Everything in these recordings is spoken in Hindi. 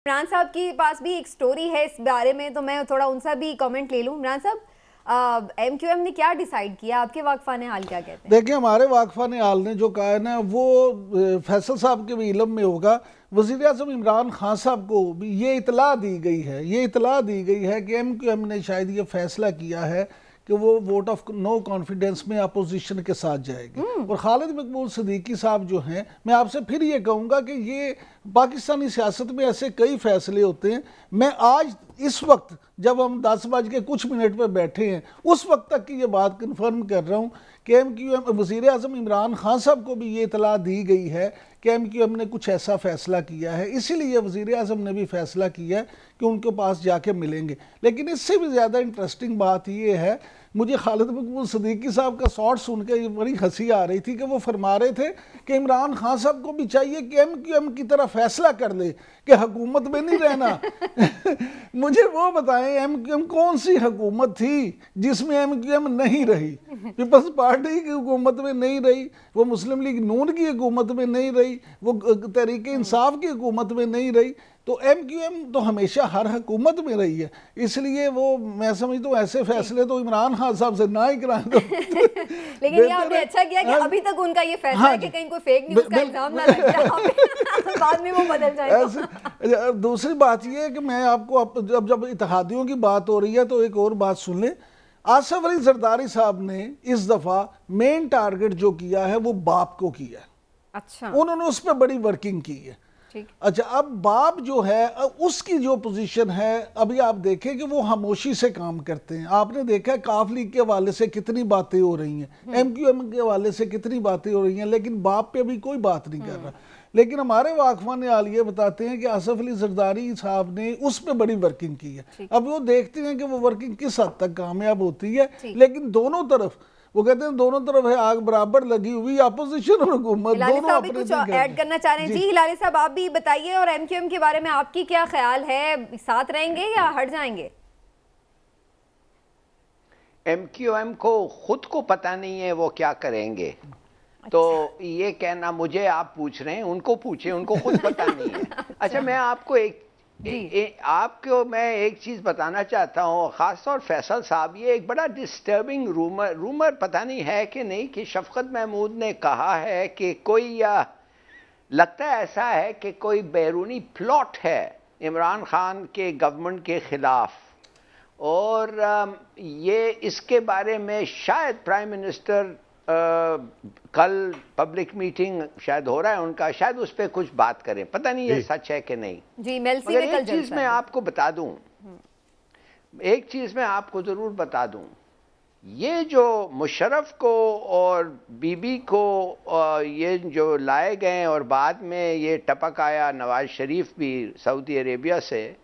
इमरान साहब के पास भी एक स्टोरी है इस बारे में, तो मैं थोड़ा उनसे भी कमेंट ले लूं। इमरान साहब, MQM ने क्या डिसाइड किया, आपके वाकफान हाल क्या कहते हैं? देखिए, हमारे वाकफान हाल ने जो कहा है ना, वो फैसल साहब के भी इल्म में होगा। वज़ीर आज़म इमरान खान साहब को भी ये इतला दी गई है कि MQM ने शायद ये फैसला किया है कि वो वोट ऑफ नो कॉन्फिडेंस में अपोजिशन के साथ जाएगी। और खालिद मकबूल सिद्दीकी साहब जो हैं, मैं आपसे फिर ये कहूँगा कि ये पाकिस्तानी सियासत में ऐसे कई फैसले होते हैं। मैं आज इस वक्त जब हम 10 बज के कुछ पर बैठे हैं, उस वक्त तक की ये बात कन्फर्म कर रहा हूँ कि MQM वज़ीर आज़म इमरान खान साहब को भी ये इतला दी गई है कि MQM ने कुछ ऐसा फैसला किया है, इसीलिए वज़ीर आज़म ने भी फैसला किया है कि उनके पास जाके मिलेंगे। लेकिन इससे भी ज़्यादा इंटरेस्टिंग बात ये है, मुझे खालिद मकबूल सिद्दीकी साहब का शॉट सुन के बड़ी हंसी आ रही थी कि वो फरमा रहे थे कि इमरान खान साहब को भी चाहिए कि MQM की तरह फैसला कर ले कि हुकूमत में नहीं रहना। मुझे वो बताएं, MQM कौन सी हुकूमत थी जिसमें MQM नहीं रही? पीपल्स पार्टी की हुकूमत में नहीं रही, वो मुस्लिम लीग नून की हुकूमत में नहीं रही, वो तहरीके इंसाफ की हुकूमत में नहीं रही। तो MQM तो हमेशा हर हुकूमत में रही है, इसलिए वो मैं समझता हूँ ऐसे फैसले तो इमरान खान साहब से ना ही कराएं। तो लेकिन ये आपने अच्छा किया कि अभी तक उनका ये फैसला है कि कहीं कोई फेक न्यूज़ का इल्जाम ना लग जाए, बाद में वो बदल जाए। दूसरी बात ये है कि मैं आपको जब इत्तेहादियों की बात हो रही है तो एक और बात सुन लें। आसिफ अली जरदारी साहब ने इस दफ़ा मेन टारगेट जो किया है वो बाप को किया है। अच्छा, उन्होंने उस पर बड़ी वर्किंग की है। अच्छा, अब बाप जो है उसकी जो पोजीशन है, अभी आप देखें कि वो खामोशी से काम करते हैं। आपने देखा है काफ लीग के हवाले से कितनी बातें हो रही हैं, MQM के हवाले से कितनी बातें हो रही हैं, लेकिन बाप पे अभी कोई बात नहीं कर रहा। लेकिन हमारे वाकफान हाल ये बताते हैं कि आसिफ अली जरदारी साहब ने उस पर बड़ी वर्किंग की है। अब वो देखते हैं कि वो वर्किंग किस हद तक कामयाब होती है, लेकिन दोनों तरफ वो कहते हैं दोनों तरफ है आग बराबर लगी हुई, अपोजिशन और हुकूमत दोनों अपने कुछ ऐड करना चाह रहे हैं। जी हिलाली साहब, आप भी बताइए, और MQM के बारे में आपकी क्या ख्याल है, साथ रहेंगे या हट जाएंगे? MQM को खुद को पता नहीं है वो क्या करेंगे। अच्छा। तो ये कहना मुझे आप पूछ रहे हैं, उनको पूछे, उनको खुद पता नहीं है। अच्छा, मैं आपको आपको मैं एक चीज़ बताना चाहता हूँ, ख़ासतौर फैसल साहब, ये एक बड़ा डिस्टर्बिंग रूमर पता नहीं है कि नहीं, कि शफकत महमूद ने कहा है कि कोई लगता है ऐसा है कि कोई बैरूनी प्लॉट है इमरान खान के गवर्नमेंट के ख़िलाफ़, और ये इसके बारे में शायद प्राइम मिनिस्टर कल पब्लिक मीटिंग शायद हो रहा है उनका, शायद उस पर कुछ बात करें, पता नहीं ये सच है कि नहीं। जी, मगर एक चीज़ मैं आपको बता दूं, एक चीज़ मैं आपको ज़रूर बता दूं, ये जो मुशर्रफ को और बीबी को ये जो लाए गए और बाद में ये टपक आया नवाज शरीफ भी सऊदी अरेबिया से,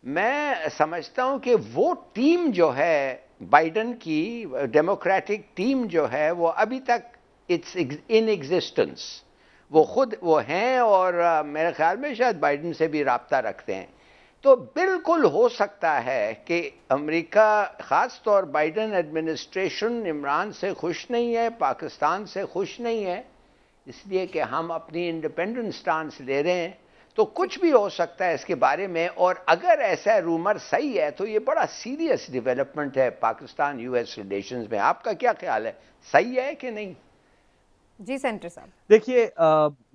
मैं समझता हूं कि वो टीम जो है बाइडन की, डेमोक्रेटिक टीम जो है, वो अभी तक इट्स इन एग्जिस्टेंस, वो खुद वो हैं, और मेरे ख्याल में शायद बाइडन से भी राब्ता रखते हैं। तो बिल्कुल हो सकता है कि अमेरिका, ख़ास तौर बाइडन एडमिनिस्ट्रेशन इमरान से खुश नहीं है, पाकिस्तान से खुश नहीं है, इसलिए कि हम अपनी इंडिपेंडेंट स्टांस ले रहे हैं। तो कुछ भी हो सकता है इसके बारे में, और अगर ऐसा रूमर सही है तो ये बड़ा सीरियस डेवलपमेंट है पाकिस्तान US रिलेशंस में। आपका क्या ख्याल है, सही है कि नहीं? जी सेंटर साहब, देखिए,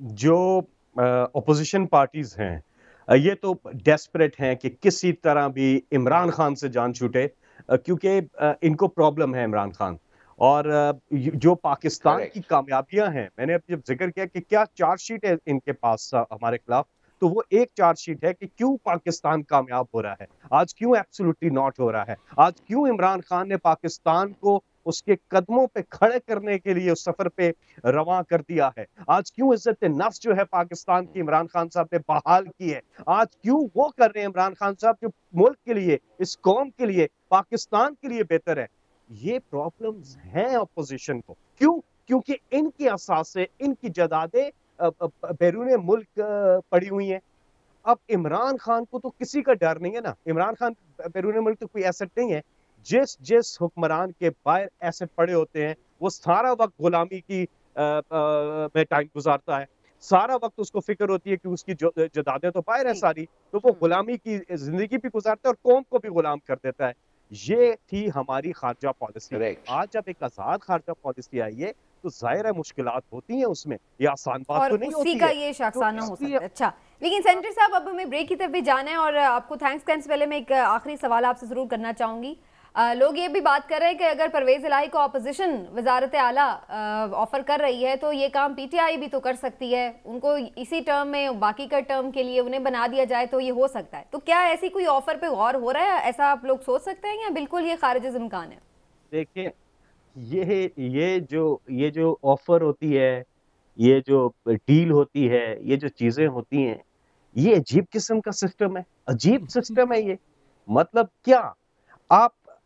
जो अपोजिशन पार्टीज हैं ये तो डेस्परेट हैं कि किसी तरह भी इमरान खान से जान छूटे, क्योंकि इनको प्रॉब्लम है इमरान खान। और जो पाकिस्तान की कामयाबियां हैं, मैंने अब जब जिक्र किया कि क्या चार्जशीट है इनके पास हमारे खिलाफ, तो वो एक चार्जशीट है कि क्यों पाकिस्तान कामयाब हो रहा है, आज क्यों एब्सोल्युटली नॉट हो रहा है, आज क्यों इमरान खान ने पाकिस्तान को उसके कदमों पे खड़े करने के लिए उस सफर पे रवां कर दिया है, आज क्यों इज्जत नफ्स जो है पाकिस्तान की इमरान खान साहब ने बहाल की है, आज क्यों वो कर रहे हैं इमरान खान साहब जो मुल्क के लिए, इस कौम के लिए, पाकिस्तान के लिए बेहतर है। ये प्रॉब्लम्स हैं अपोजिशन को। क्यों? क्योंकि इनकी असास से इनकी जदादें बैरून मुल्क पड़ी हुई हैं। अब इमरान खान को तो किसी का डर नहीं है ना, इमरान खान बैरून मुल्क तो कोई एसेट नहीं है। जिस हुक्मरान के बाहर एसेट पड़े होते हैं वो सारा वक्त गुलामी की में टाइम गुजारता है। सारा वक्त उसको फिक्र होती है कि उसकी जदादें तो बाहर है सारी, तो वो गुलामी की जिंदगी भी गुजारता है और कौम को भी गुलाम कर देता है। ये थी हमारी खारजा पॉलिसी। आज जब एक आजाद खारजा पॉलिसी आई है तो जाहिर है मुश्किलात होती हैं उसमें, ये आसान बात तो नहीं होती है। का ये शाखसाना हो सकता है। अच्छा, लेकिन सेनेटर साहब अब हमें ब्रेक की तरफ भी जाना है और आपको थैंक्स करने से पहले मैं एक आखिरी सवाल आपसे जरूर करना चाहूंगी। लोग ये भी बात कर रहे हैं कि अगर परवेज इलाही को ऑपोजिशन वजारत आला ऑफर कर रही है तो ये काम पीटीआई भी तो कर सकती है, उनको इसी टर्म में बाकी का टर्म के लिए उन्हें बना दिया जाए तो ये हो सकता है। तो क्या ऐसी कोई ऑफर पे गौर हो रहा है, ऐसा आप लोग सोच सकते हैं या बिल्कुल ये खारिज इम्कान है? देखिए, ये जो ऑफर होती है, ये जो डील होती है, ये जो चीजें होती हैं, ये अजीब किस्म का सिस्टम है, अजीब सिस्टम है ये। मतलब क्या,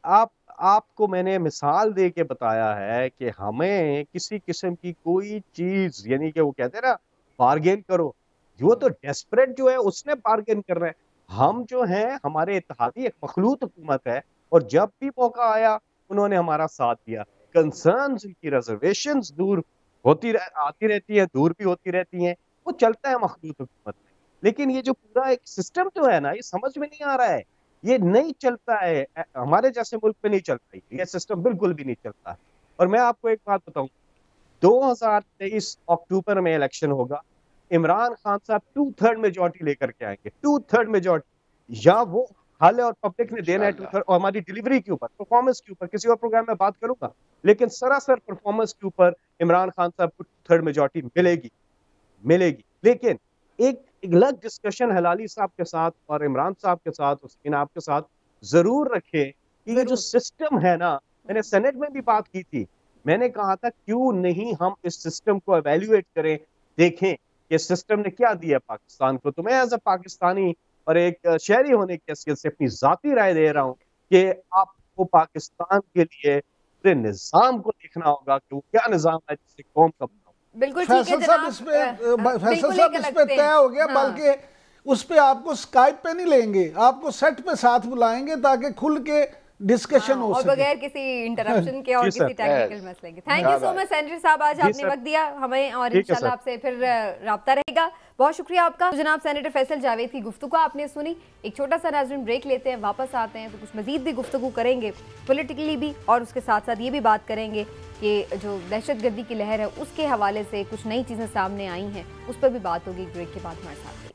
आपको मैंने मिसाल दे के बताया है कि हमें किसी किस्म की कोई चीज, यानी कि वो कहते हैं ना बार्गेन करो, वो तो डेस्परेट जो है उसने बार्गेन कर रहे हैं। हम जो हैं, हमारे इत्तेहादी एक मखलूत हुकूमत है और जब भी मौका आया उन्होंने हमारा साथ दिया। कंसर्न्स की रिजर्वेशंस दूर आती रहती है, दूर भी होती रहती हैं, वो चलता है मखलूत हुकूमत में। लेकिन ये जो पूरा एक सिस्टम जो है ना, ये समझ में नहीं आ रहा है, ये नहीं चलता है, हमारे जैसे मुल्क में नहीं चलता, ये सिस्टम बिल्कुल भी नहीं चलता है। और मैं आपको एक बात बताऊं, 2023 अक्टूबर में इलेक्शन होगा, इमरान खान साहब 2/3 मेजॉरिटी लेकर के आएंगे, 2/3 मेजॉरिटी। या वो हाल और पब्लिक ने देना है 2/3, और हमारी डिलीवरी के ऊपर, परफॉर्मेंस के ऊपर किसी और प्रोग्राम में बात करूंगा, लेकिन सरासर परफॉर्मेंस के ऊपर इमरान खान साहब को 2/3 मेजॉरिटी मिलेगी। लेकिन एक अलग डिस्कशन हलाली साहब के साथ और इमरान साहब के साथ, हुसैन आपके साथ जरूर रखे कि ये जो सिस्टम है ना, मैंने सेनेट में भी बात की थी, मैंने कहा था क्यों नहीं हम इस सिस्टम को एवेल्युएट करें, देखें कि सिस्टम ने क्या दिया पाकिस्तान को। तो मैं एज अ पाकिस्तानी और एक शहरी होने की हैसियत से अपनी जाती राय दे रहा हूँ कि आपको पाकिस्तान के लिए पूरे निजाम को देखना होगा कि वो क्या निजाम है जिससे कौम का। बिल्कुल ठीक है जनाब, फैसल साहब इस पे तय हो गया। बल्कि उस पे आपको स्काइप पे नहीं लेंगे, आपको सेट पे साथ बुलाएंगे ताकि खुल के डिस्कशन हो और बगैर किसी इंटरप्शन के और किसी टेक्निकल मसले के। Thank you so much senator साहब, आज आपने वक्त दिया हमें और इंशाल्लाह आपसे फिर राब्ता रहेगा। बहुत शुक्रिया आपका। तो जनाब सेनेटर फैसल जावेद की गुफ्तगू आपने सुनी। एक छोटा सा नाज़रीन ब्रेक लेते हैं, वापस आते हैं तो कुछ मजीद भी गुफ्तगू करेंगे पॉलिटिकली भी, और उसके साथ साथ ये भी बात करेंगे कि जो दहशतगर्दी की लहर है उसके हवाले से कुछ नई चीज़ें सामने आई हैं, उस पर भी बात होगी। ब्रेक के बाद हमारे साथ।